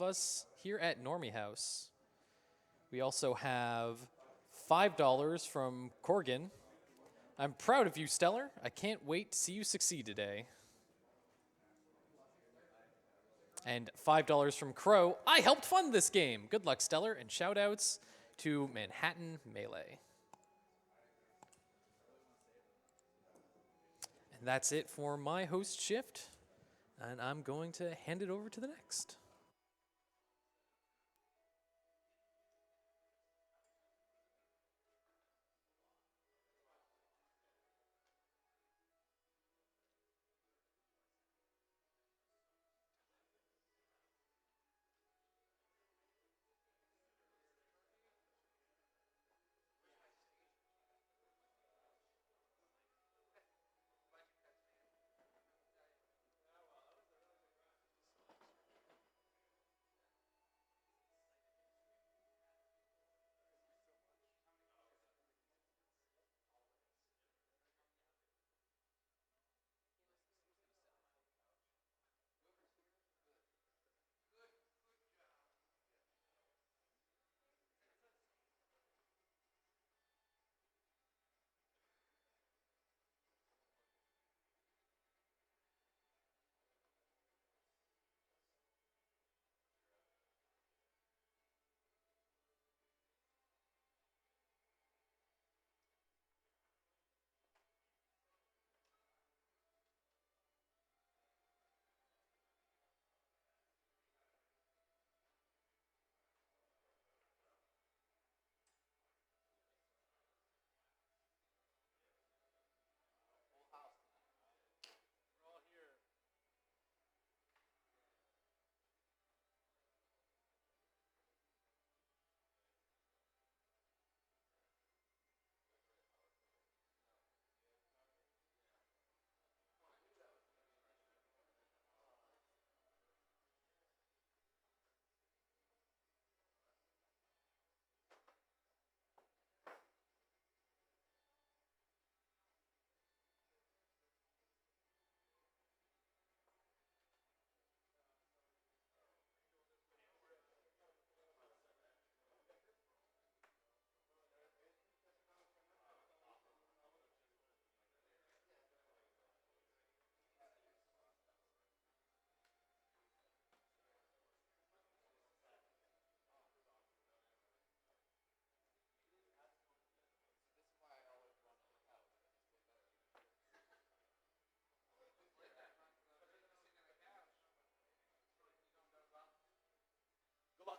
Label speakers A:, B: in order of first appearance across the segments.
A: us here at Normie House. We also have $5 from Corgan. I'm proud of you, Stellar. I can't wait to see you succeed today. And $5 from Crow. I helped fund this game. Good luck, Stellar, and shout-outs to Manhattan Melee. And that's it for my host shift, and I'm going to hand it over to the next.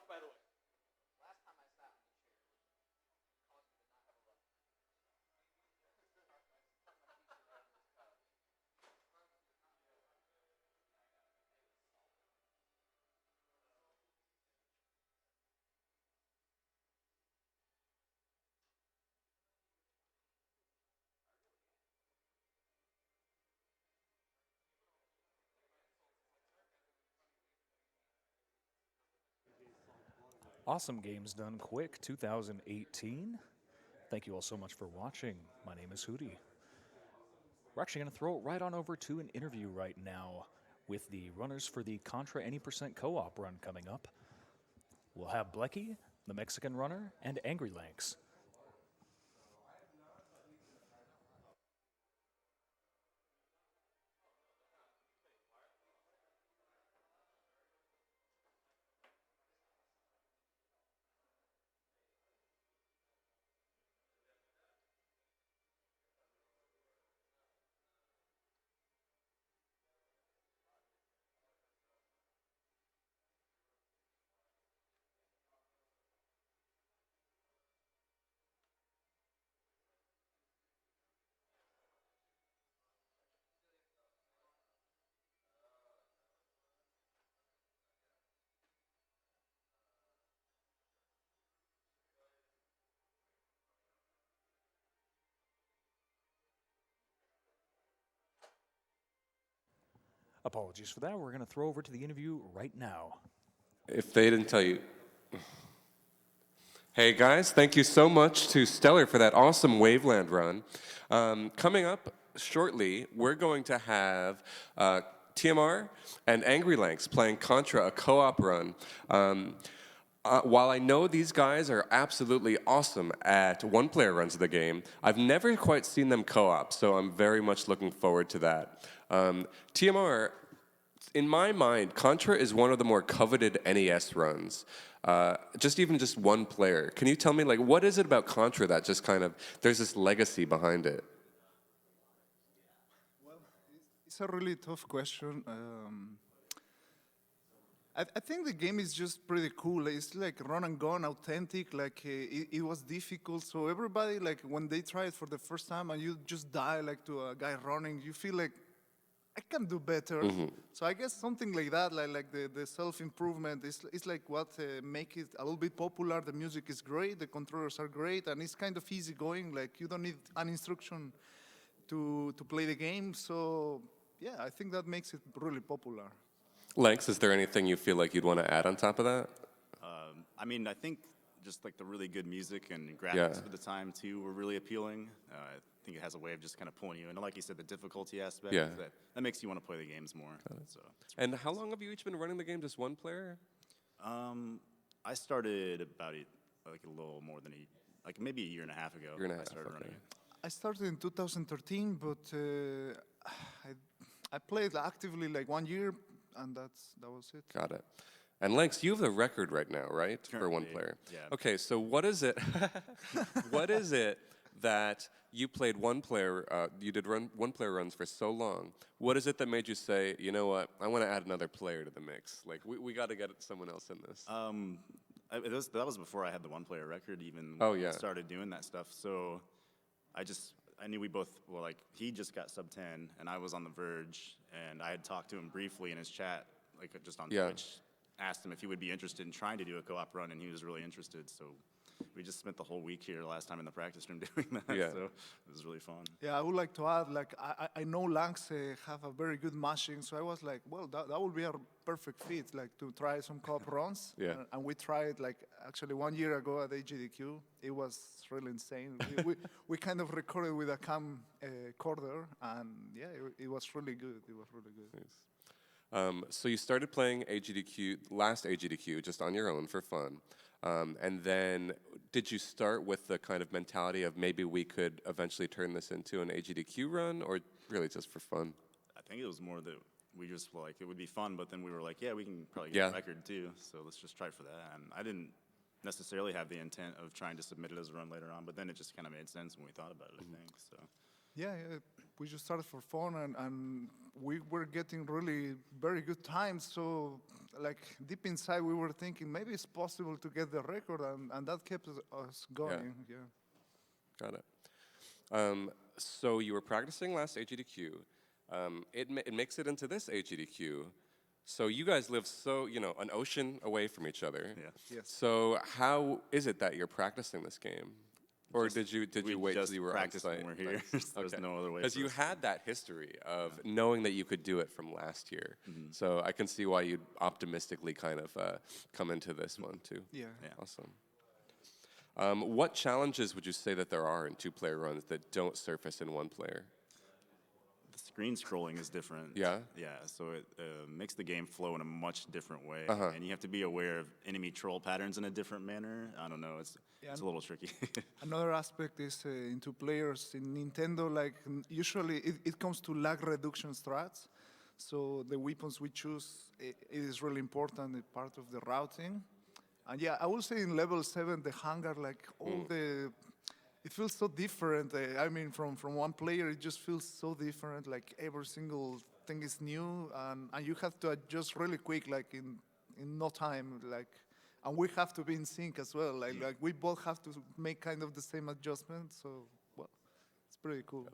B: By the way.
C: Awesome Games Done Quick 2018. Thank you all so much for watching. My name is Hootie. We're actually going to throw it right on over to an interview right now with the runners for the Contra Any Percent Co-op run coming up. We'll have Blecky, the Mexican runner, and Angry Lanks. Apologies for that. We're going to throw over to the interview right now.
D: If they didn't tell you. Hey guys, thank you so much to Stellar for that awesome Waveland run. Coming up shortly, we're going to have TMR and Angry Lanks playing Contra, a co-op run. While I know these guys are absolutely awesome at one-player runs of the game, I've never quite seen them co-op, so I'm very much looking forward to that. TMR, in my mind, Contra is one of the more coveted NES runs. Just one player. Can you tell me, like, what is it about Contra that just kind of, there's this legacy behind it?
E: Well, it's a really tough question. I think the game is just pretty cool. It's like run and gun, authentic. Like it was difficult, so everybody like when they try it for the first time and you just die like to a guy running, you feel like I can do better. So I guess something like that, like the self-improvement is like what make it a little bit popular. The music is great, the controllers are great, and it's kind of easy going. Like you don't need an instruction to play the game. So yeah, I think that makes it really popular.
D: Lanks, is there anything you feel like you'd want to add on top of that?
F: I mean, I think just like the really good music and graphics
D: Yeah.
F: for the time too were really appealing. I think it has a way of just kind of pulling you in. And like you said, the difficulty aspect,
D: Yeah.
F: that makes you want to play the games more. So, it's
D: And how long have you each been running the game? Just one player?
F: I started about like a little more than like maybe a year and a half ago.
D: Year and a
F: I
D: half,
F: started
D: okay.
F: running it.
E: I started in 2013, but I played actively like 1 year, and that was it.
D: Got it. And Lanks, you have the record right now, right? For one
F: Currently,
D: player.
F: yeah.
D: Okay, so what is it? What is it that you played one player? You did one player runs for so long. What is it that made you say, you know what? I want to add another player to the mix. Like we got to get someone else in this.
F: That was before I had the one-player record even.
D: Oh,
F: when
D: yeah.
F: I started doing that stuff. So I knew we both, well, like, he just got sub 10, and I was on the verge, and I had talked to him briefly in his chat, like, just on
D: Yeah.
F: Twitch, asked him if he would be interested in trying to do a co-op run, and he was really interested, so we just spent the whole week here last time in the practice room doing that,
D: Yeah.
F: so it was really fun.
E: Yeah, I would like to add, like, I know Lanks have a very good mashing, so I was like, well, that would be a perfect fit, like, to try some co-op runs.
D: Yeah.
E: And we tried, like, actually 1 year ago at AGDQ. It was really insane. we kind of recorded with a camcorder, and yeah, it was really good. It was really good.
D: Nice. So you started playing last AGDQ, just on your own for fun. And then did you start with the kind of mentality of maybe we could eventually turn this into an AGDQ run, or really just for fun?
F: I think it was more that we just were like, it would be fun, but then we were like, yeah, we can probably get
D: Yeah.
F: a record too, so let's just try for that. And I didn't necessarily have the intent of trying to submit it as a run later on, but then it just kind of made sense when we thought about it, I think, so.
E: Yeah, we just started for fun, and we were getting really very good times. So, like, deep inside, we were thinking maybe it's possible to get the record, and that kept us going. Yeah.
D: Got it. So you were practicing last AGDQ. It makes it into this AGDQ. So you guys live an ocean away from each other.
F: Yeah.
E: Yes.
D: So how is it that you're practicing this game? Or did you wait
F: just
D: till you were on
F: practice
D: site?
F: when we're here. There's no other way.
D: Because
F: for
D: you
F: us.
D: had that history of knowing that you could do it from last year. So I can see why you'd optimistically kind of come into this one too.
E: Yeah.
D: Awesome. What challenges would you say that there are in two-player runs that don't surface in one player?
F: The screen scrolling is different.
D: Yeah?
F: Yeah, so it makes the game flow in a much different way.
D: Uh-huh.
F: And you have to be aware of enemy troll patterns in a different manner. I don't know, it's a little tricky.
E: Another aspect is in two players. In Nintendo, like, usually it comes to lag reduction strats. So the weapons we choose, it is really important, it's part of the routing. And yeah, I would say in level 7, the hangar, like, it feels so different. I mean, from one player, it just feels so different. Like, every single thing is new, and you have to adjust really quick, like, in no time, like, and we have to be in sync as well. Like we both have to make kind of the same adjustment. So, well, it's pretty cool.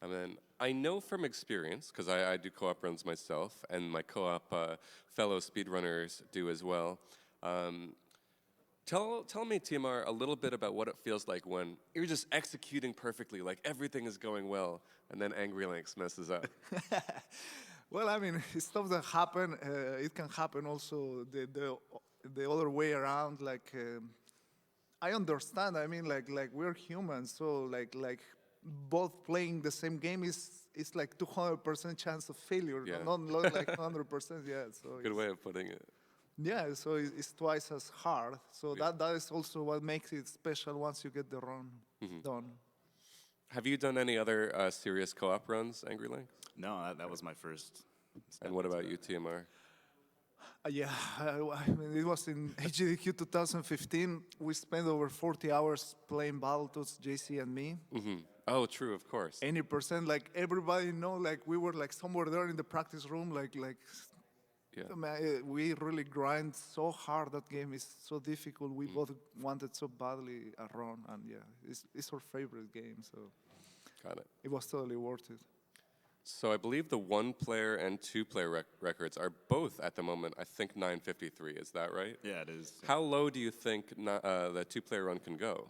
D: And then I know from experience, because I do co-op runs myself, and my co-op fellow speedrunners do as well. Tell me, TMR, a little bit about what it feels like when you're just executing perfectly, like everything is going well, and then Angry Lanks messes up.
E: Well, I mean, it's stuff that happen. It can happen also the other way around. Like, I understand. I mean, like we're humans, so like both playing the same game is it's like 200% chance of failure,
D: Yeah.
E: not like 100%. Yeah, so
D: Good way of putting it.
E: yeah, so it's twice as hard. So that is also what makes it special once you get the run done.
D: Have you done any other serious co-op runs, Angry Link?
F: No, that was my first.
D: And what about you, TMR?
E: Yeah, I mean, it was in AGDQ 2015. We spent over 40 hours playing Battletoads, JC and me.
D: Oh, true, of course.
E: 80%, like everybody know, like we were like somewhere there in the practice room,
D: Yeah.
E: man, we really grind so hard. That game is so difficult. We both wanted so badly a run, and yeah, it's our favorite game. So
D: Got it.
E: it was totally worth it.
D: So I believe the 1-player and 2-player records are both at the moment, I think 9:53. Is that right?
F: Yeah, it is.
D: How low do you think the 2-player run can go?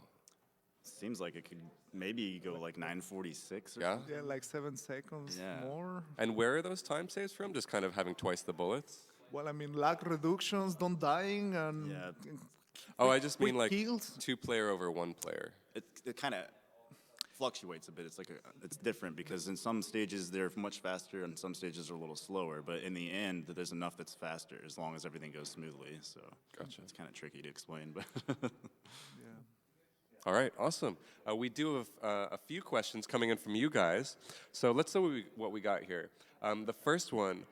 F: Seems like it could maybe go like 9:46 or
D: Yeah?
F: something.
E: Yeah, like 7 seconds
F: Yeah.
E: more.
D: And where are those time saves from? Just kind of having twice the bullets?
E: Well, I mean, lag reductions, don't dying, and
F: Yeah.
D: Oh, I just mean
E: quick
D: like
E: kills.
D: 2-player over 1-player.
F: It kind of fluctuates a bit. It's like it's different because in some stages they're much faster and some stages are a little slower. But in the end, there's enough that's faster as long as everything goes smoothly. So
D: Gotcha.
F: it's kind of tricky to explain, but
D: All right, awesome. We do have a few questions coming in from you guys. So let's see what we got here. The first one,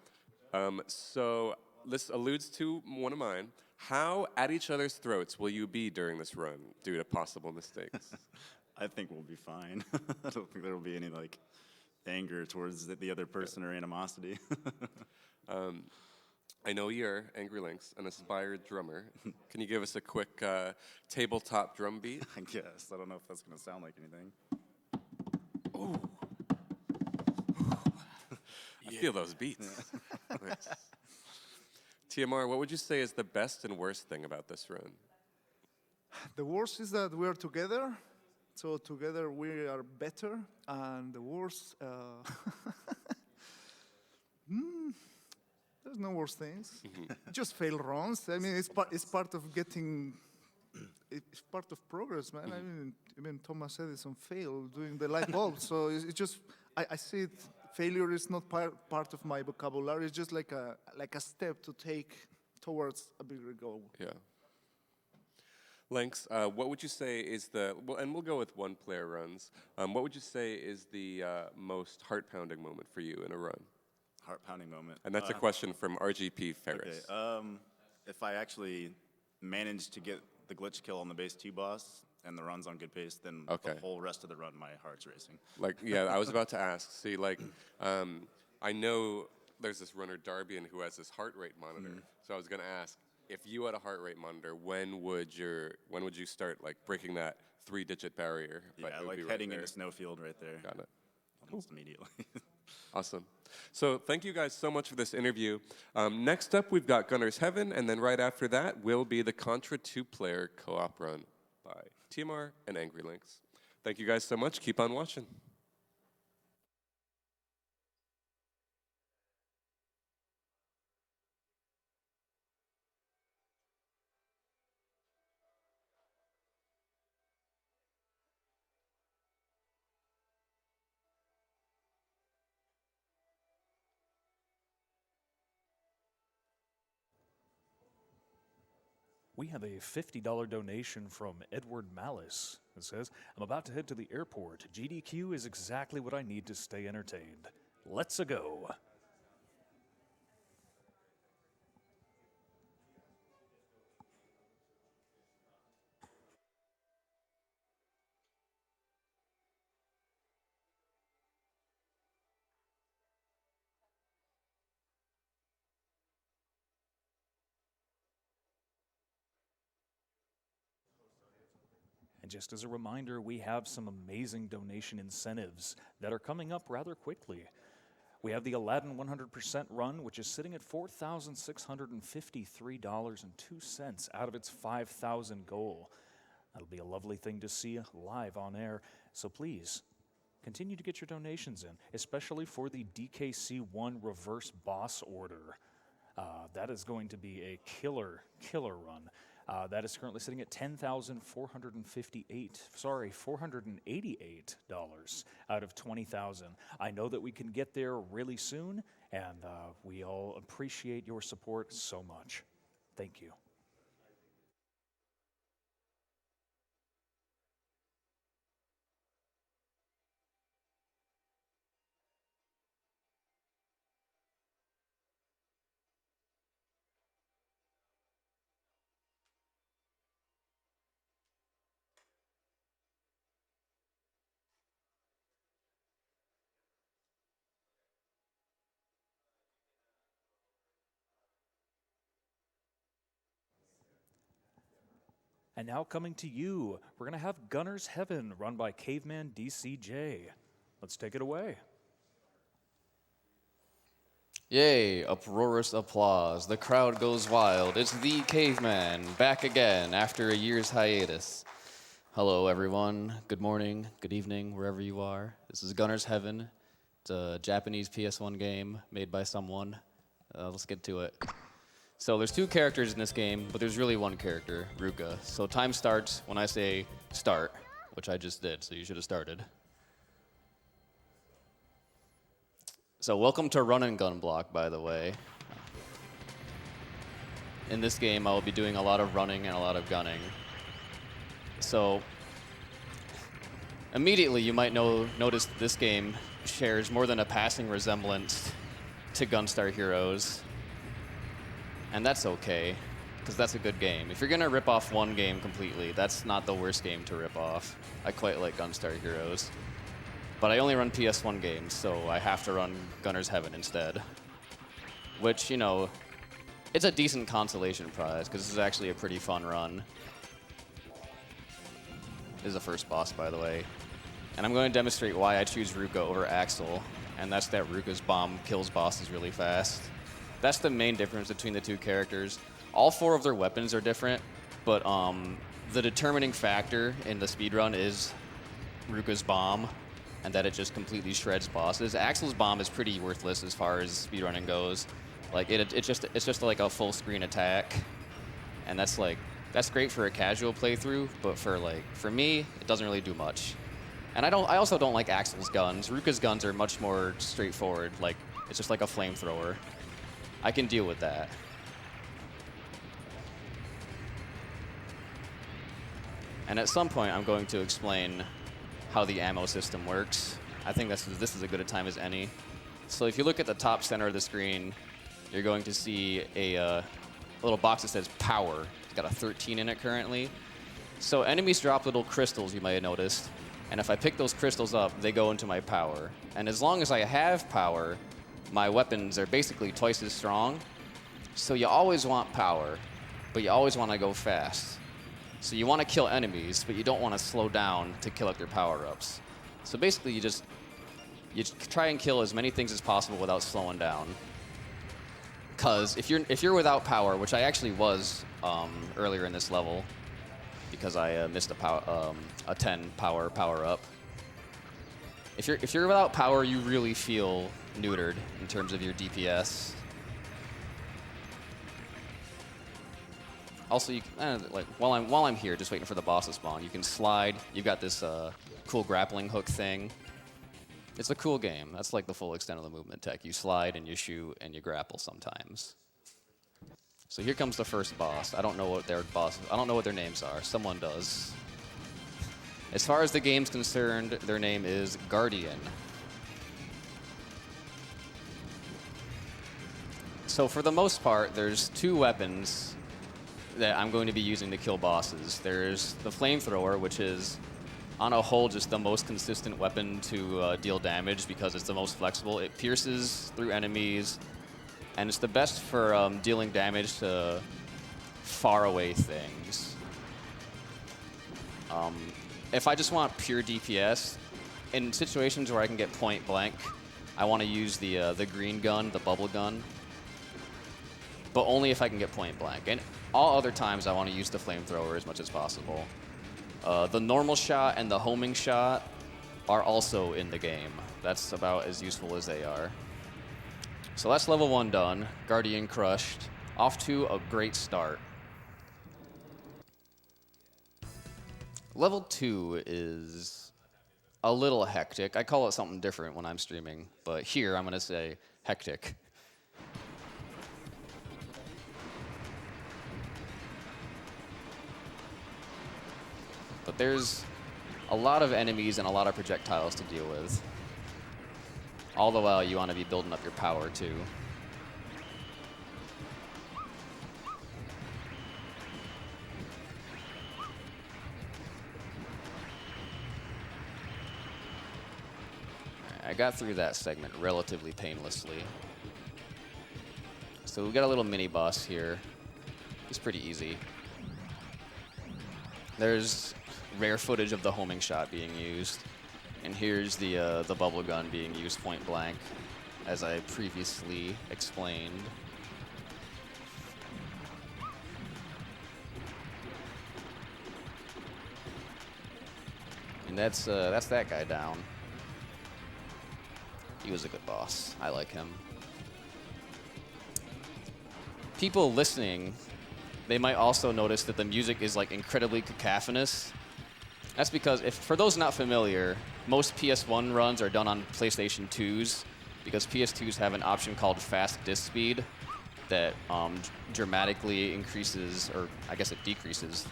D: so this alludes to one of mine. How at each other's throats will you be during this run due to possible mistakes?
F: I think we'll be fine. I don't think there will be any like anger towards the other person or animosity.
D: I know you're, Angry Lynx, an aspired drummer. Can you give us a quick tabletop drum beat?
F: I guess. I don't know if that's going to sound like anything.
D: I feel those beats. Nice. TMR, what would you say is the best and worst thing about this run?
E: The worst is that we are together, so together we are better. And the worst, there's no worse things. Just fail runs. I mean, it's part of getting. It's part of progress, man. I mean, even Thomas Edison failed doing the light bulb. So it's just I see it. Failure is not part of my vocabulary. It's just like a step to take towards a bigger goal.
D: Yeah. Lynx, what would you say is and we'll go with 1-player runs. What would you say is the most heart-pounding moment for you in a run?
F: Heart-pounding moment.
D: And that's a question from RGP Ferris.
F: Okay. If I actually manage to get the glitch kill on the base 2 boss and the run's on good pace, then
D: Okay.
F: the whole rest of the run, my heart's racing.
D: Like, yeah, I was about to ask. See, like, I know there's this runner, Darbian, who has this heart rate monitor. So I was going to ask, if you had a heart rate monitor, when would you start, like, breaking that 3-digit barrier? But
F: Yeah,
D: it would
F: like
D: be right
F: heading
D: there.
F: into Snowfield right there.
D: Got it.
F: Almost immediately.
D: Awesome. So thank you guys so much for this interview. Next up, we've got Gunner's Heaven, and then right after that will be the Contra 2-player co-op run by TMR and Angry Lynx. Thank you guys so much. Keep on watching.
C: We have a $50 donation from Edward Malice. It says, I'm about to head to the airport. GDQ is exactly what I need to stay entertained. Let's-a go. And just as a reminder, we have some amazing donation incentives that are coming up rather quickly. We have the Aladdin 100% run, which is sitting at $4,653.02 out of its 5,000 goal. That'll be a lovely thing to see live on air. So please, continue to get your donations in, especially for the DKC1 reverse boss order. That is going to be a killer run. That is currently sitting at $488 out of 20,000. I know that we can get there really soon, and we all appreciate your support so much. Thank you. And now coming to you, we're going to have Gunner's Heaven run by CavemanDCJ. Let's take it away.
G: Yay, uproarious applause. The crowd goes wild. It's the Caveman, back again after a year's hiatus. Hello, everyone. Good morning, good evening, wherever you are. This is Gunner's Heaven. It's a Japanese PS1 game made by someone. Let's get to it. So there's two characters in this game, but there's really one character, Ruka. So time starts when I say start, which I just did, so you should have started. So welcome to Run and Gun Block, by the way. In this game, I will be doing a lot of running and a lot of gunning. So immediately, you might notice this game shares more than a passing resemblance to Gunstar Heroes. And that's okay, because that's a good game. If you're going to rip off one game completely, that's not the worst game to rip off. I quite like Gunstar Heroes. But I only run PS1 games, so I have to run Gunner's Heaven instead. Which, you know, it's a decent consolation prize, because this is actually a pretty fun run. This is the first boss, by the way. And I'm going to demonstrate why I choose Ruka over Axel, and that's that Ruka's bomb kills bosses really fast. That's the main difference between the two characters. All four of their weapons are different, but the determining factor in the speedrun is Ruka's bomb, and that it just completely shreds bosses. Axel's bomb is pretty worthless as far as speedrunning goes. Like it's just like a full screen attack, and that's great for a casual playthrough, but for me, it doesn't really do much. And I also don't like Axel's guns. Ruka's guns are much more straightforward. Like it's just like a flamethrower. I can deal with that. And at some point, I'm going to explain how the ammo system works. I think this is as good a time as any. So if you look at the top center of the screen, you're going to see a little box that says power. It's got a 13 in it currently. So enemies drop little crystals, you might have noticed. And if I pick those crystals up, they go into my power. And as long as I have power, my weapons are basically twice as strong. So you always want power, but you always want to go fast. So you want to kill enemies, but you don't want to slow down to kill up their power-ups. So basically, you try and kill as many things as possible without slowing down. Because if you're without power, which I actually was earlier in this level, because I missed a 10 power-up. If you're without power, you really feel neutered in terms of your DPS. Also, you can, while I'm here, just waiting for the boss to spawn, you can slide. You've got this cool grappling hook thing. It's a cool game. That's like the full extent of the movement tech. You slide and you shoot and you grapple sometimes. So here comes the first boss. I don't know what their names are. Someone does. As far as the game's concerned, their name is Guardian. So for the most part, there's two weapons that I'm going to be using to kill bosses. There's the flamethrower, which is, on a whole, just the most consistent weapon to deal damage because it's the most flexible. It pierces through enemies, and it's the best for dealing damage to faraway things. If I just want pure DPS, in situations where I can get point blank, I want to use the green gun, the bubble gun, but only if I can get point blank. And all other times, I want to use the flamethrower as much as possible. The normal shot and the homing shot are also in the game. That's about as useful as they are. So that's level 1 done. Guardian crushed. Off to a great start. Level 2 is a little hectic. I call it something different when I'm streaming, but here I'm going to say hectic. But there's a lot of enemies and a lot of projectiles to deal with. All the while, you want to be building up your power, too. I got through that segment relatively painlessly. So we got a little mini boss here. It's pretty easy. There's rare footage of the homing shot being used, and here's the bubble gun being used point blank, as I previously explained. And that's that guy down. He was a good boss. I like him. People listening, they might also notice that the music is like incredibly cacophonous. That's because, for those not familiar, most PS1 runs are done on PlayStation 2s because PS2s have an option called fast disk speed that dramatically increases, or I guess it decreases,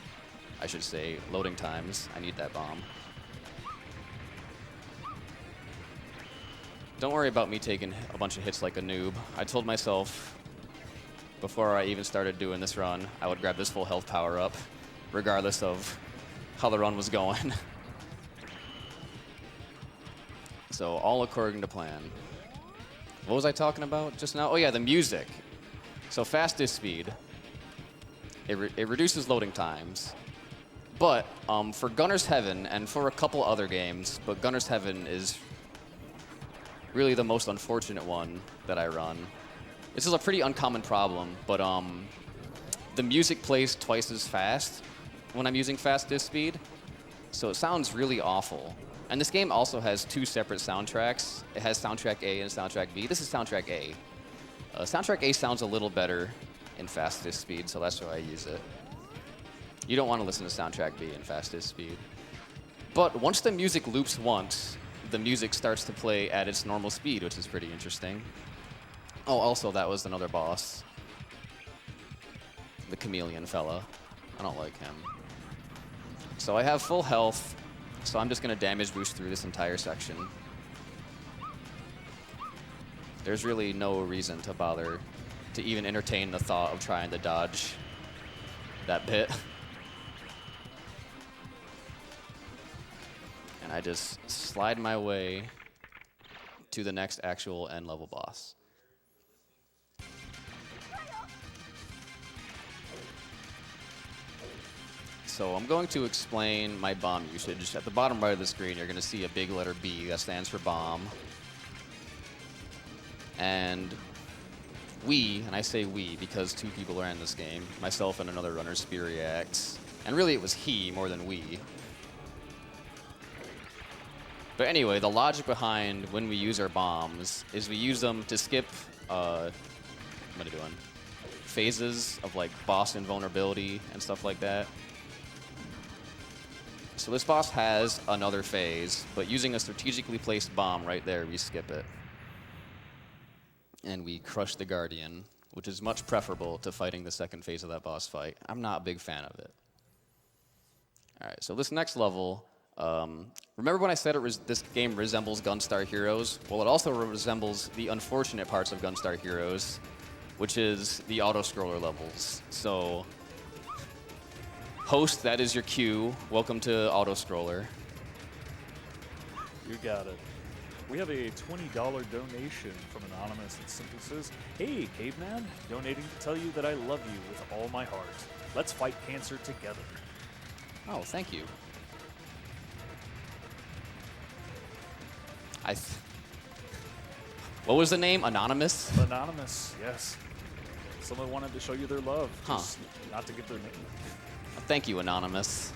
G: I should say, loading times. I need that bomb. Don't worry about me taking a bunch of hits like a noob. I told myself before I even started doing this run, I would grab this full health power up, regardless of how the run was going. So all according to plan. What was I talking about just now? Oh yeah, the music. So fast disk speed, it reduces loading times. But for Gunner's Heaven and for a couple other games, but Gunner's Heaven is really the most unfortunate one that I run. This is a pretty uncommon problem, but the music plays twice as fast when I'm using fast disk speed, so it sounds really awful. And this game also has two separate soundtracks. It has soundtrack A and soundtrack B. This is soundtrack A. Soundtrack A sounds a little better in fast disk speed, so that's why I use it. You don't want to listen to soundtrack B in fast disk speed. But once the music loops once, the music starts to play at its normal speed, which is pretty interesting. Oh, also, that was another boss. The chameleon fella. I don't like him. So I have full health, so I'm just going to damage boost through this entire section. There's really no reason to bother to even entertain the thought of trying to dodge that bit. And I just slide my way to the next actual end level boss. So I'm going to explain my bomb usage. At the bottom right of the screen, you're going to see a big letter B. That stands for bomb. And we, and I say we because two people are in this game, myself and another runner, Spear reacts. And really it was he more than we. But anyway, the logic behind when we use our bombs is we use them to skip, what am I doing? Phases of like boss invulnerability and stuff like that. So this boss has another phase, but using a strategically placed bomb right there, we skip it. And we crush the Guardian, which is much preferable to fighting the second phase of that boss fight. I'm not a big fan of it. All right, so this next level, remember when I said this game resembles Gunstar Heroes? Well, it also resembles the unfortunate parts of Gunstar Heroes, which is the auto-scroller levels. So, host, that is your cue. Welcome to auto-scroller.
C: You got it. We have a $20 donation from Anonymous that simply says, "Hey, Caveman, donating to tell you that I love you with all my heart. Let's fight cancer together."
G: Oh, thank you. What was the name? Anonymous?
C: Anonymous, yes. Someone wanted to show you their love, just not to get their name.
G: Thank you, Anonymous.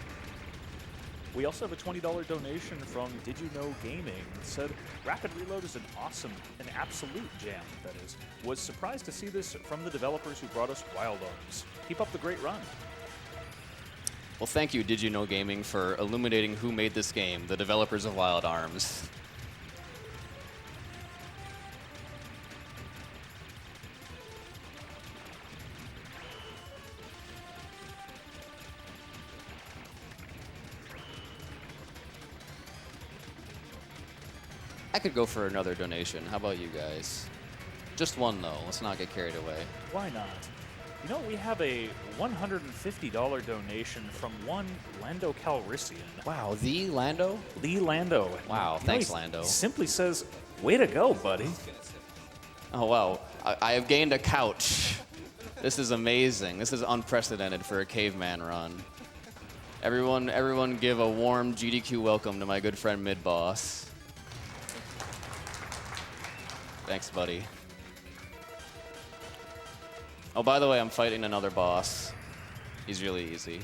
C: We also have a $20 donation from Did You Know Gaming that said, "Rapid Reload is an absolute jam, that is. Was surprised to see this from the developers who brought us Wild Arms. Keep up the great run."
G: Well, thank you, Did You Know Gaming, for illuminating who made this game, the developers of Wild Arms. I could go for another donation. How about you guys? Just one, though. Let's not get carried away.
C: Why not? You know, we have a $150 donation from one Lando Calrissian.
G: Wow, the Lando?
C: Lee Lando.
G: Wow,
C: You know,
G: thanks,
C: he
G: Lando.
C: Simply says, way to go, buddy.
G: Oh, wow. I have gained a couch. This is amazing. This is unprecedented for a caveman run. Everyone give a warm GDQ welcome to my good friend Mid-Boss. Thanks, buddy. Oh, by the way, I'm fighting another boss. He's really easy.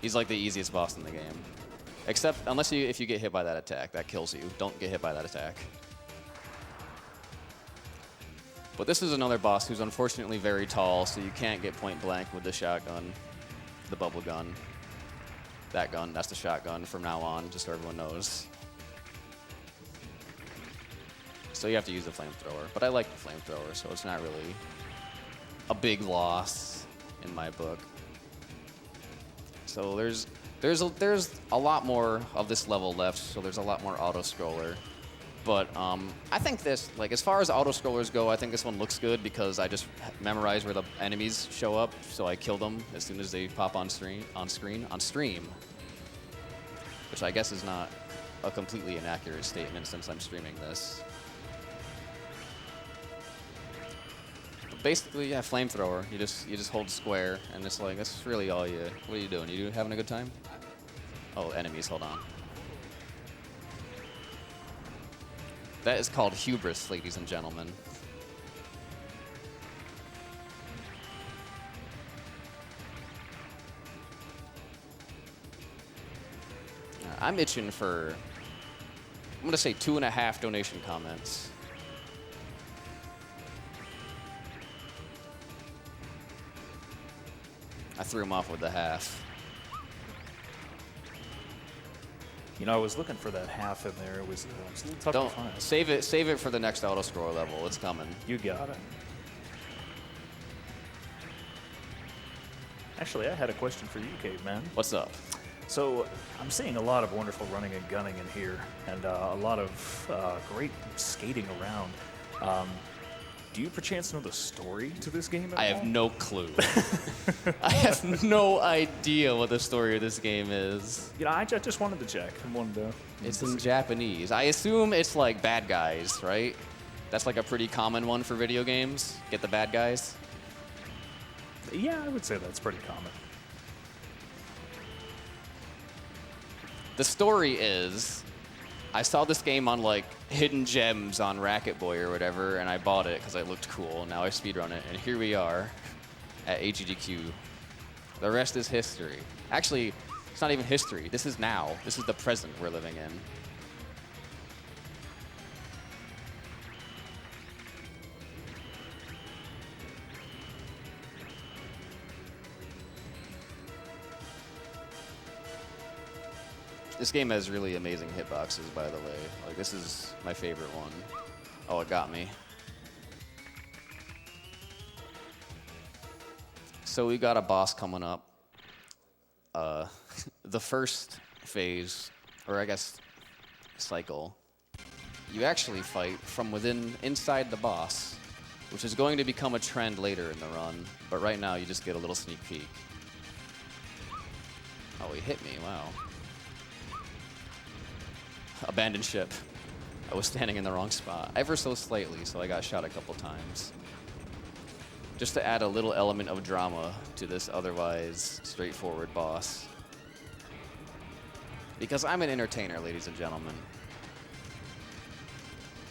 G: He's like the easiest boss in the game. Except, if you get hit by that attack, that kills you. Don't get hit by that attack. But this is another boss who's unfortunately very tall, so you can't get point blank with the shotgun, the bubble gun. That gun, that's the shotgun from now on, just so everyone knows. So you have to use the flamethrower. But I like the flamethrower, so it's not really a big loss in my book. So there's a lot more of this level left, so there's a lot more auto-scroller. But I think this, like, as far as auto-scrollers go, I think this one looks good because I just memorize where the enemies show up, so I kill them as soon as they pop on stream, which I guess is not a completely inaccurate statement since I'm streaming this. But basically, yeah, flamethrower. You just hold square, and it's like that's really all you. What are you doing? You having a good time? Oh, enemies. Hold on. That is called hubris, ladies and gentlemen. I'm itching for, I'm going to say 2.5 donation comments. I threw him off with the half.
C: You know, I was looking for that half in there. It was a little tough to find.
G: Save it for the next auto scroll level. It's coming.
C: You got it. Actually, I had a question for you, Caveman.
G: What's up?
C: So I'm seeing a lot of wonderful running and gunning in here, and a lot of great skating around. Do you perchance know the story to this game at all?
G: I have no clue. I have no idea what the story of this game is.
C: You know, I just wanted to check.
G: It's in Japanese. I assume it's like bad guys, right? That's like a pretty common one for video games. Get the bad guys.
C: Yeah, I would say that's pretty common.
G: The story is, I saw this game on like Hidden Gems on Racket Boy or whatever, and I bought it because it looked cool. Now I speedrun it, and here we are at AGDQ. The rest is history. Actually, it's not even history. This is now. This is the present we're living in. This game has really amazing hitboxes, by the way. Like, this is my favorite one. Oh, it got me. So we got a boss coming up. The first phase, or I guess cycle, you actually fight from inside the boss, which is going to become a trend later in the run. But right now, you just get a little sneak peek. Oh, he hit me, wow. Abandoned ship. I was standing in the wrong spot, ever so slightly, so I got shot a couple times. Just to add a little element of drama to this otherwise straightforward boss. Because I'm an entertainer, ladies and gentlemen.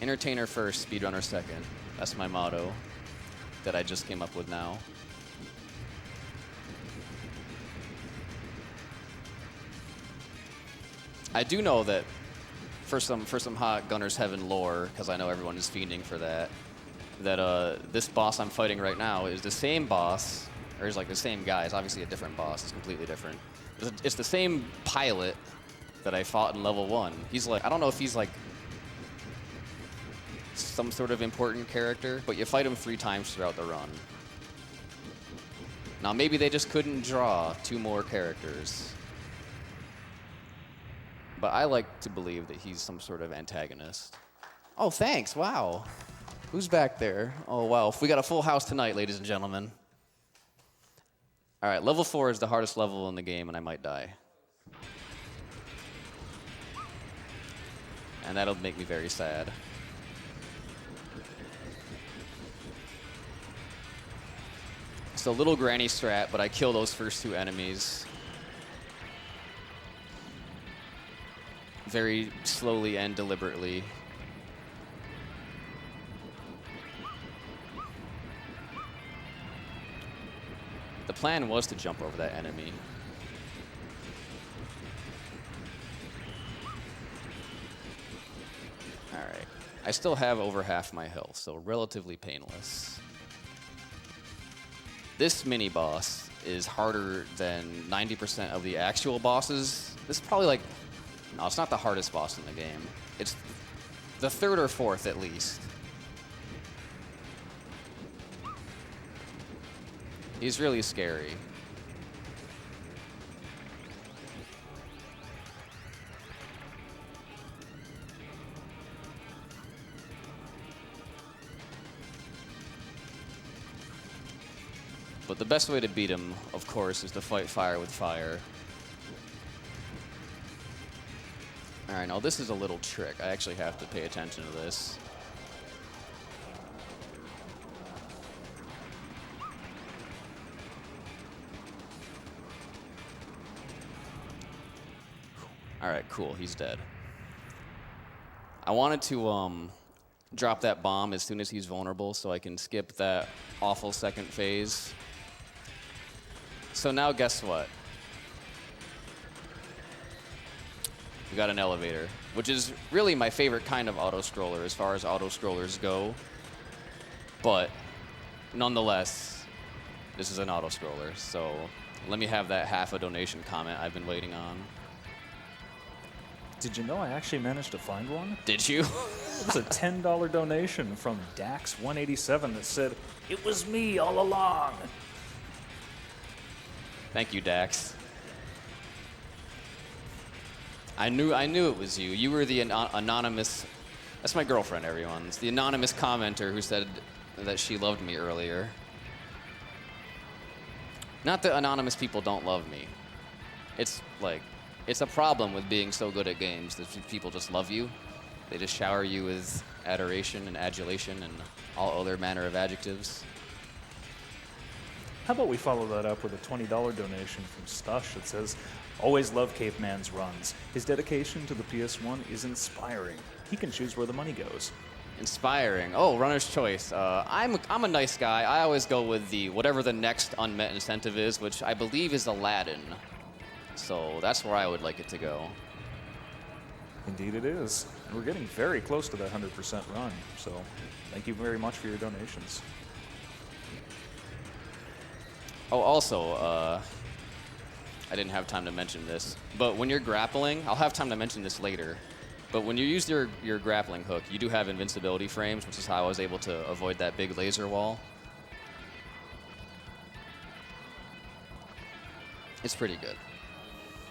G: Entertainer first, speedrunner second. That's my motto that I just came up with now. I do know that for some hot Gunner's Heaven lore, because I know everyone is fiending for that, this boss I'm fighting right now is the same boss or it's like the same guy. It's obviously a different boss. It's completely different. It's the same pilot that I fought in level 1. He's like, I don't know if he's like some sort of important character, but you fight him 3 times throughout the run. Now maybe they just couldn't draw 2 more characters. But I like to believe that he's some sort of antagonist. Oh, thanks, wow. Who's back there? Oh, wow, we got a full house tonight, ladies and gentlemen. All right, level 4 is the hardest level in the game, and I might die. And that'll make me very sad. So little granny strat, but I kill those first 2 enemies. Very slowly and deliberately. The plan was to jump over that enemy. All right. I still have over half my health, so relatively painless. This mini-boss is harder than 90% of the actual bosses. This is probably like, no, it's not the hardest boss in the game. It's the 3rd or 4th at least. He's really scary. But the best way to beat him, of course, is to fight fire with fire. All right, now this is a little trick. I actually have to pay attention to this. All right, cool, he's dead. I wanted to drop that bomb as soon as he's vulnerable so I can skip that awful 2nd phase. So now guess what? We got an elevator, which is really my favorite kind of auto-scroller as far as auto-scrollers go. But nonetheless, this is an auto-scroller, so let me have that half a donation comment I've been waiting on.
C: Did you know I actually managed to find one?
G: Did you?
C: It was a $10 donation from Dax187 that said, "It was me all along."
G: Thank you, Dax. I knew it was you. You were the anonymous. That's my girlfriend, everyone. It's the anonymous commenter who said that she loved me earlier. Not that anonymous people don't love me. It's like, it's a problem with being so good at games that people just love you. They just shower you with adoration and adulation and all other manner of adjectives.
C: How about we follow that up with a $20 donation from Stush that says, "Always love Caveman's runs. His dedication to the PS1 is inspiring. He can choose where the money goes."
G: Inspiring. Oh, runner's choice. I'm a nice guy. I always go with the whatever the next unmet incentive is, which I believe is Aladdin. So that's where I would like it to go.
C: Indeed it is. And we're getting very close to that 100% run. So thank you very much for your donations.
G: Oh, also, I didn't have time to mention this, but when you're grappling, I'll have time to mention this later, but when you use your grappling hook, you do have invincibility frames, which is how I was able to avoid that big laser wall. It's pretty good.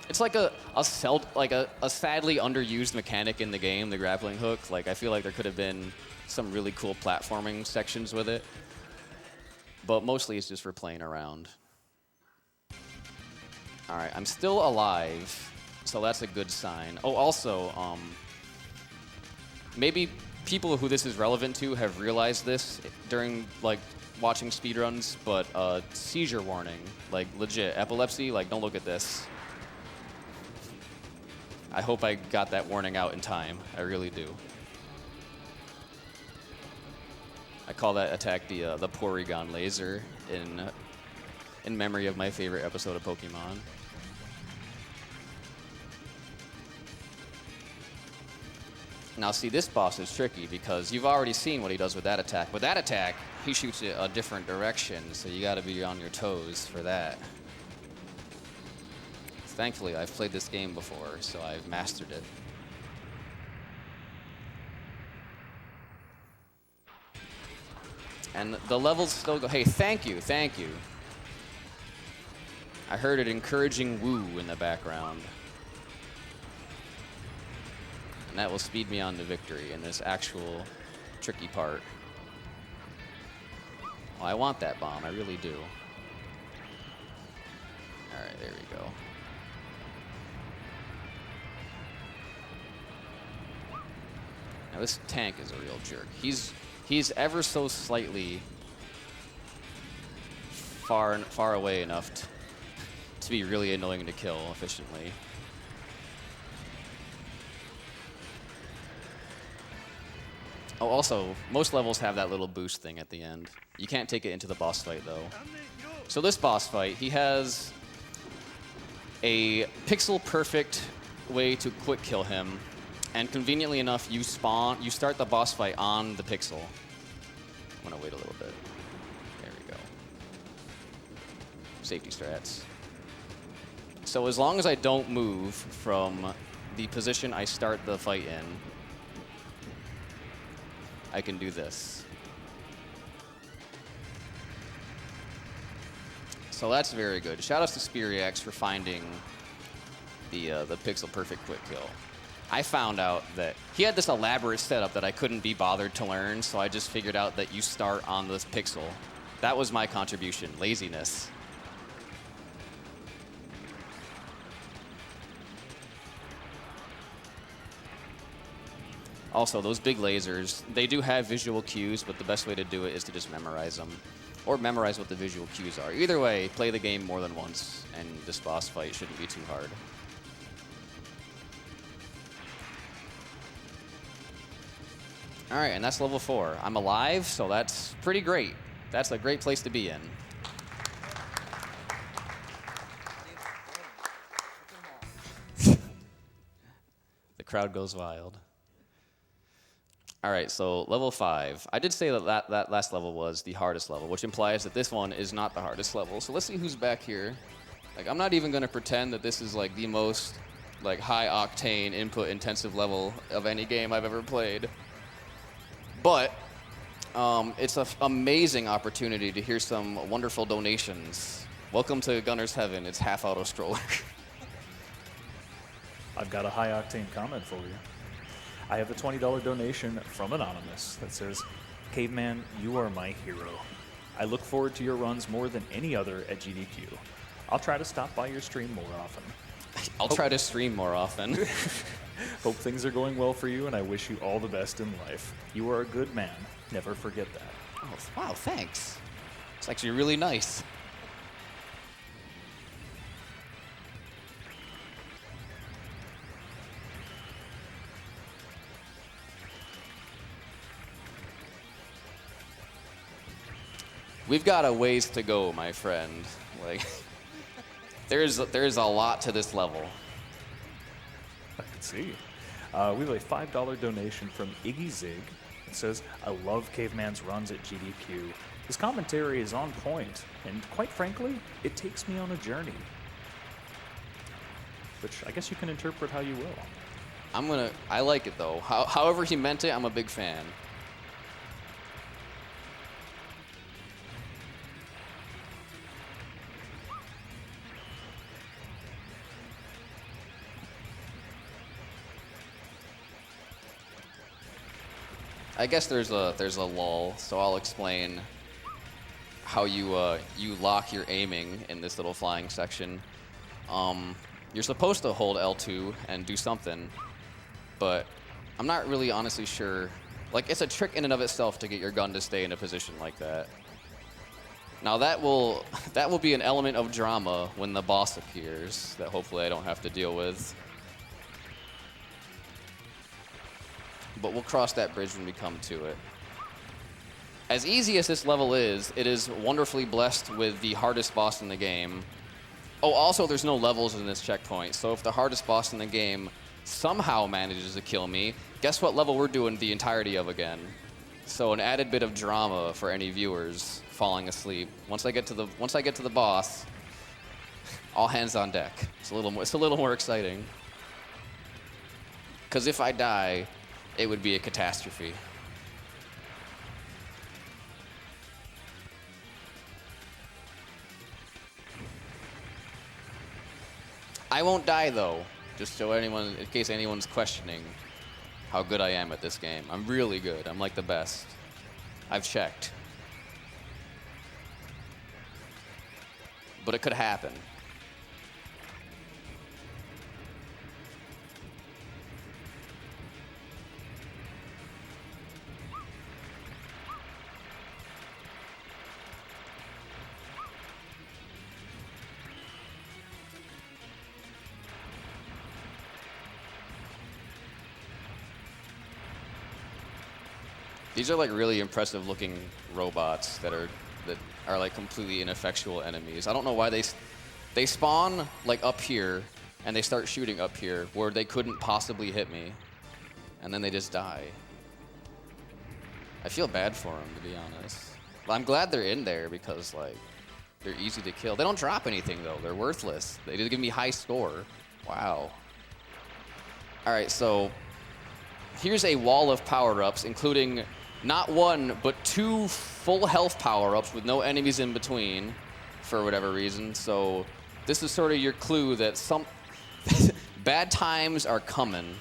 G: It's like a sadly underused mechanic in the game, the grappling hook. Like, I feel like there could have been some really cool platforming sections with it, but mostly it's just for playing around. All right, I'm still alive, so that's a good sign. Oh, also, maybe people who this is relevant to have realized this during, like, watching speedruns, but seizure warning, like, legit, epilepsy, like, don't look at this. I hope I got that warning out in time. I really do. I call that attack the Porygon laser in memory of my favorite episode of Pokemon. Now see, this boss is tricky because you've already seen what he does with that attack. With that attack, he shoots it a different direction, so you gotta be on your toes for that. Thankfully, I've played this game before, so I've mastered it. And the levels still go, hey, thank you, thank you. I heard an encouraging woo in the background. And that will speed me on to victory in this actual tricky part. Well, I want that bomb, I really do. All right, there we go. Now this tank is a real jerk. He's ever so slightly far away enough to be really annoying to kill efficiently. Oh, also, most levels have that little boost thing at the end. You can't take it into the boss fight, though. So this boss fight, he has a pixel-perfect way to quick kill him. And conveniently enough, you start the boss fight on the pixel. I'm gonna wait a little bit. There we go. Safety strats. So as long as I don't move from the position I start the fight in, I can do this. So that's very good. Shoutouts to Spiriax for finding the pixel perfect quick kill. I found out that he had this elaborate setup that I couldn't be bothered to learn, so I just figured out that you start on this pixel. That was my contribution, laziness. Also, those big lasers, they do have visual cues, but the best way to do it is to just memorize them. Or memorize what the visual cues are. Either way, play the game more than once, and this boss fight shouldn't be too hard. All right, and that's level 4. I'm alive, so that's pretty great. That's a great place to be in. The crowd goes wild. All right, so level 5. I did say that last level was the hardest level, which implies that this one is not the hardest level. So let's see who's back here. Like, I'm not even gonna pretend that this is like the most like high-octane, input-intensive level of any game I've ever played. But it's an amazing opportunity to hear some wonderful donations. Welcome to Gunner's Heaven. It's Half Auto Stroller.
C: I've got a high-octane comment for you. I have a $20 donation from Anonymous that says, Caveman, you are my hero. I look forward to your runs more than any other at GDQ. I'll try to stop by your stream more often.
G: I'll try to stream more often.
C: Hope things are going well for you, and I wish you all the best in life. You are a good man. Never forget that.
G: Oh, wow, thanks. It's actually really nice. We've got a ways to go, my friend. Like, there's a lot to this level.
C: I can see. We have a $5 donation from Iggy Zig. It says, I love Caveman's runs at GDQ. His commentary is on point, and quite frankly, it takes me on a journey. Which I guess you can interpret how you will.
G: I like it though. However he meant it, I'm a big fan. I guess there's a lull, so I'll explain how you lock your aiming in this little flying section. You're supposed to hold L2 and do something, but I'm not really honestly sure. Like, it's a trick in and of itself to get your gun to stay in a position like that. Now that will be an element of drama when the boss appears that hopefully I don't have to deal with. But we'll cross that bridge when we come to it. As easy as this level is, it is wonderfully blessed with the hardest boss in the game. Oh, also there's no levels in this checkpoint, so if the hardest boss in the game somehow manages to kill me. Guess what level we're doing the entirety of again? So an added bit of drama for any viewers falling asleep. Once I get to the boss, all hands on deck. It's a little more exciting. Because if I die, it would be a catastrophe. I won't die though, just so anyone, in case anyone's questioning how good I am at this game. I'm really good. I'm like the best. I've checked. But it could happen. These are like really impressive looking robots that are like completely ineffectual enemies. I don't know why they spawn like up here and they start shooting up here where they couldn't possibly hit me, and then they just die. I feel bad for them, to be honest. But I'm glad they're in there because like they're easy to kill. They don't drop anything though. They're worthless. They just give me high score. Wow. All right, so here's a wall of power-ups, including not one, but 2 full health power-ups with no enemies in between for whatever reason. So this is sort of your clue that some bad times are coming.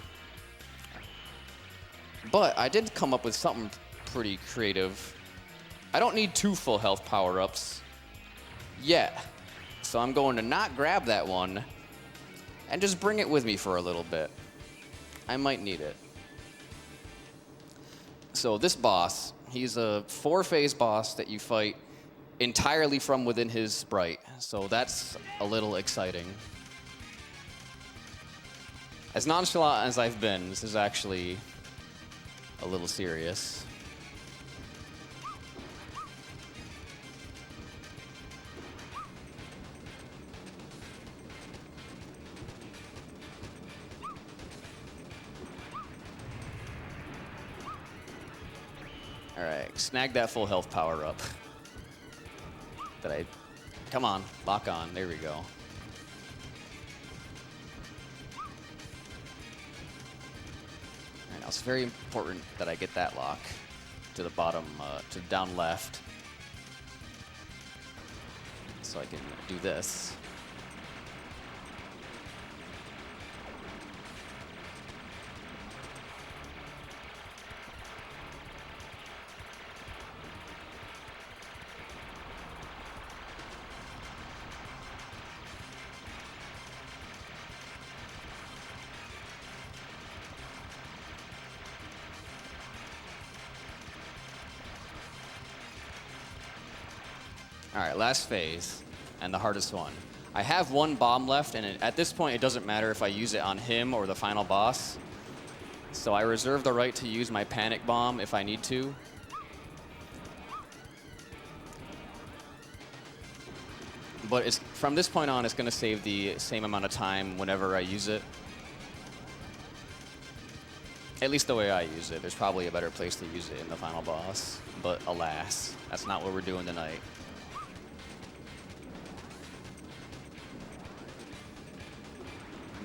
G: But I did come up with something pretty creative. I don't need 2 full health power-ups yet. So I'm going to not grab that one and just bring it with me for a little bit. I might need it. So this boss, he's a 4-phase boss that you fight entirely from within his sprite. So that's a little exciting. As nonchalant as I've been, this is actually a little serious. All right, snag that full health power up. Come on, lock on, there we go. All right, now it's very important that I get that lock to the bottom, to down left. So I can do this. All right, last phase, and the hardest one. I have 1 bomb left, and at this point, it doesn't matter if I use it on him or the final boss. So I reserve the right to use my panic bomb if I need to. But from this point on, it's going to save the same amount of time whenever I use it. At least the way I use it. There's probably a better place to use it in the final boss. But alas, that's not what we're doing tonight.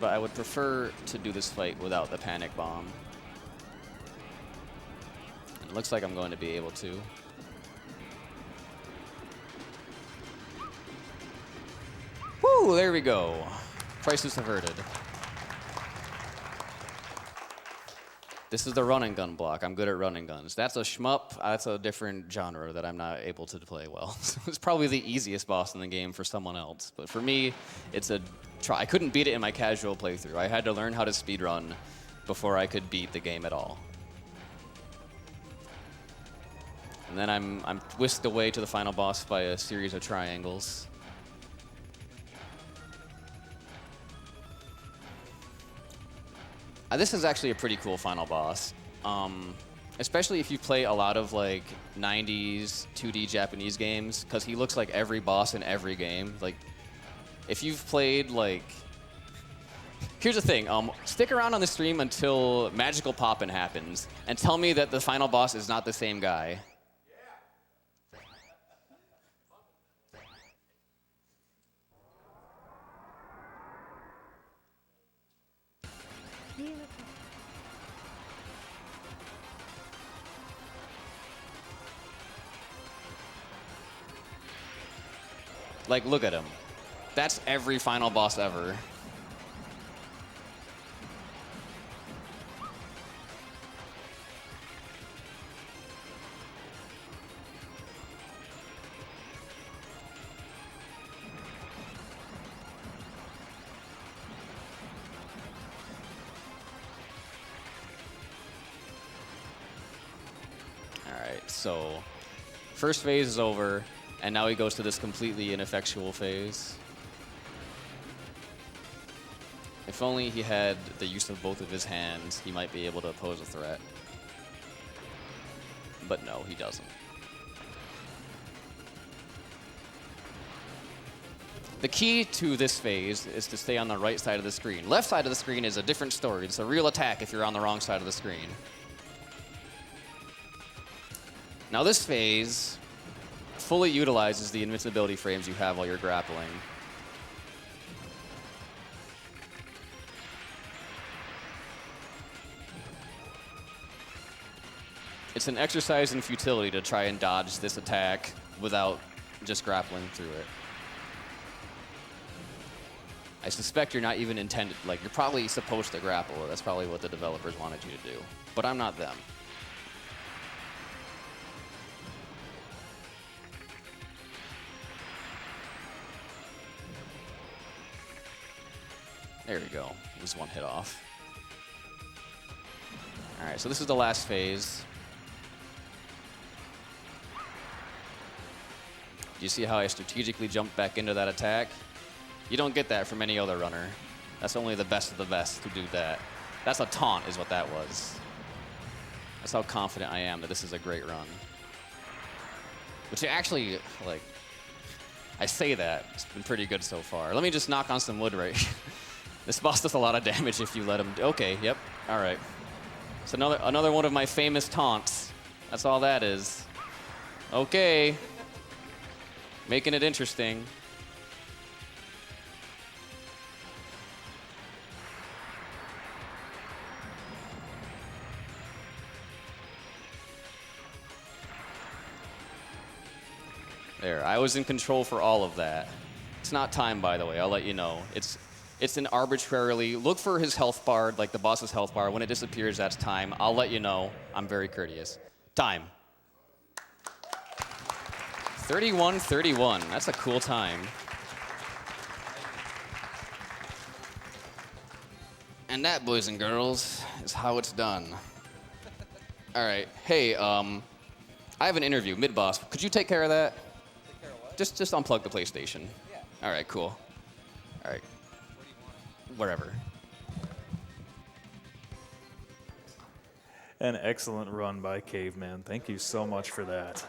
G: But I would prefer to do this fight without the panic bomb. And it looks like I'm going to be able to. Woo, there we go. Crisis averted. This is the run and gun block. I'm good at running guns. That's a shmup. That's a different genre that I'm not able to play well. So it's probably the easiest boss in the game for someone else. But for me, it's a try. I couldn't beat it in my casual playthrough. I had to learn how to speedrun before I could beat the game at all. And then I'm whisked away to the final boss by a series of triangles. This is actually a pretty cool final boss, especially if you play a lot of like 90s 2D Japanese games, because he looks like every boss in every game. Like, if you've played like Here's the thing. Stick around on the stream until Magical Poppin' happens, and tell me that the final boss is not the same guy. Like, look at him. That's every final boss ever. Alright, so first phase is over, and now he goes to this completely ineffectual phase. If only he had the use of both of his hands, he might be able to pose a threat. But no, he doesn't. The key to this phase is to stay on the right side of the screen. Left side of the screen is a different story. It's a real attack if you're on the wrong side of the screen. Now this phase fully utilizes the invincibility frames you have while you're grappling. It's an exercise in futility to try and dodge this attack without just grappling through it. I suspect you're not even intended, like, you're probably supposed to grapple. That's probably what the developers wanted you to do. But I'm not them. There we go. It was one hit off. All right, so this is the last phase. Do you see how I strategically jumped back into that attack? You don't get that from any other runner. That's only the best of the best who do that. That's a taunt is what that was. That's how confident I am that this is a great run. Which actually, like, I say that. It's been pretty good so far. Let me just knock on some wood right here. This boss does a lot of damage if you let him. Okay, yep, all right. It's another one of my famous taunts. That's all that is. Okay. Making it interesting. There, I was in control for all of that. It's not time, by the way, I'll let you know. It's an arbitrarily, look for his health bar, like the boss's health bar. When it disappears, that's time. I'll let you know. I'm very courteous. Time. 31:31. That's a cool time. And that, boys and girls, is how it's done. All right. Hey, I have an interview, mid-boss. Could you take care of that?
B: Take care of what?
G: Just unplug the PlayStation.
B: Yeah.
G: All right, cool. All right. Wherever.
C: An excellent run by Caveman. Thank you so much for that.